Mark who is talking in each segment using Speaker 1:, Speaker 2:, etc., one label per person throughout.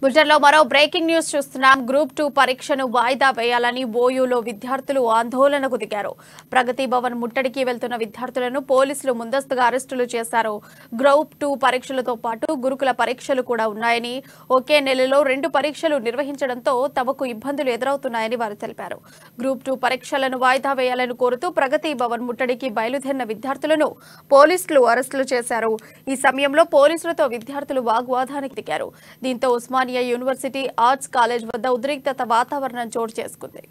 Speaker 1: బులెటిన్లో మరో breaking news చూస్తున్నాం. గ్రూప్ 2 పరీక్షను వాయిదా వేయాలని ఓయూలో విద్యార్థులు ఆందోళనకు దిగారు. ప్రగతి భవన్ ముట్టడికి వెళ్తున్న విద్యార్థులను పోలీసులు ముందస్తుగా అరెస్టులు చేశారు. గ్రూప్ 2 పరీక్షలతో పాటు గురుకుల పరీక్షలు కూడా ఉన్నాయని, ఒకే నెలలో 2 పరీక్షలు నిర్వహించడంతో తమకు ఇబ్బందులు ఎదురవుతున్నాయని వారు తెలిపారు. గ్రూప్ 2 పరీక్షలను వాయిదా వేయాలని కోరుతూ ప్రగతి భవన్ ముట్టడికి బయలుదేరిన విద్యార్థులను పోలీసులు అరెస్టులు చేశారు. ఈ సమయంలో పోలీసులతో విద్యార్థులు వాగ్వాదానికి దిగారు. దీంతో ఉస్మానియా యూనివర్సిటీ ఆర్ట్స్ కాలేజ్ వద్ద ఉద్రిక్తత వాతావరణం చోటు చేసుకుంది.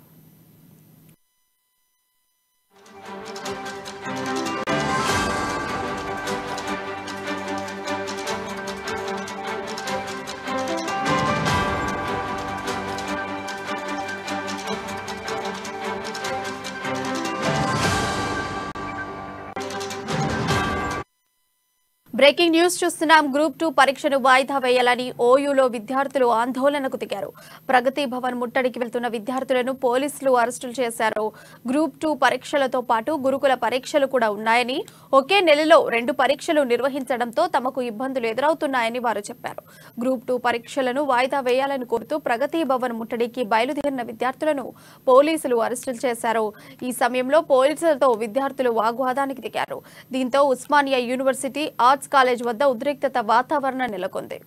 Speaker 1: బ్రేకింగ్ న్యూస్ చూస్తున్నాం. గ్రూప్ 2 పరీక్షను వాయిదా వేయాలని ఓయూలో విద్యార్థులు ఆందోళనకు దిగారు. ప్రగతి భవన్ ముట్టడికి వెళ్తున్న విద్యార్థులను పోలీసులు అరెస్టులు చేశారు. గ్రూప్ 2 పరీక్షలతో పాటు గురుకుల పరీక్షలు కూడా ఉన్నాయని, ఒకే నెలలో 2 పరీక్షలు నిర్వహించడంతో తమకు ఇబ్బందులు ఎదురవుతున్నాయని వారు చెప్పారు. గ్రూప్ 2 పరీక్షలను వాయిదా వేయాలని కోరుతూ ప్రగతి భవన్ ముట్టడికి బయలుదేరిన విద్యార్థులను పోలీసులు అరెస్టులు చేశారు. ఈ సమయంలో పోలీసులతో విద్యార్థులు వాగ్వాదానికి దిగారు. దీంతో ఉస్మానియా యూనివర్సిటీ ఆర్ట్స్ కాలేజ్ వద్ద ఉద్రిక్తత వాతావరణం నెలకొంది.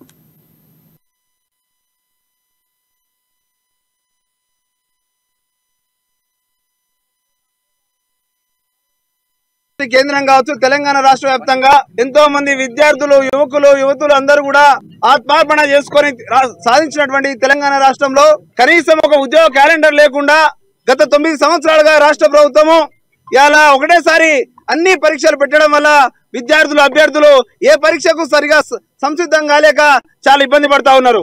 Speaker 2: కేంద్రం కావచ్చు, తెలంగాణ రాష్ట్ర వ్యాప్తంగా ఎంతో మంది విద్యార్థులు, యువతులు అందరూ కూడా ఆత్మార్పణ చేసుకొని సాధించినటువంటి తెలంగాణ రాష్ట్రంలో కనీసం ఒక ఉద్యోగ క్యాలెండర్ లేకుండా గత 9 సంవత్సరాలుగా రాష్ట్ర ప్రభుత్వము ఇలా ఒకటేసారి అన్ని పరీక్షలు పెట్టడం వల్ల అభ్యర్థులు ఏ పరీక్షకు సరిగా సంసిద్ధం కాలేక చాలా ఇబ్బంది పడతా ఉన్నారు.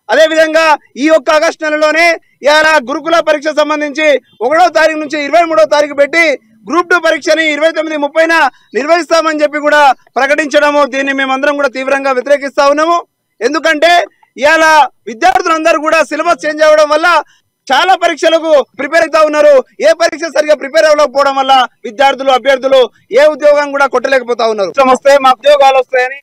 Speaker 2: అదే విధంగా ఈ ఒక్క ఆగస్టు నెలలోనే ఇలా గురుకుల పరీక్ష సంబంధించి 1వ తారీఖు నుంచి 23వ తారీఖు పెట్టి గ్రూప్ 2 పరీక్షని 29, 30న నిర్వహిస్తామని చెప్పి కూడా ప్రకటించడము, దీన్ని మేమందరం కూడా తీవ్రంగా వ్యతిరేకిస్తా ఉన్నాము. ఎందుకంటే ఇవాళ విద్యార్థులందరూ కూడా సిలబస్ చేంజ్ అవ్వడం వల్ల చాలా పరీక్షలకు ప్రిపేర్ అవుతా ఉన్నారు. ఏ పరీక్ష సరిగా ప్రిపేర్ అవ్వకపోవడం వల్ల అభ్యర్థులు ఏ ఉద్యోగం కూడా కొట్టలేకపోతా ఉన్నారు. వస్తే మా ఉద్యోగాలు వస్తాయని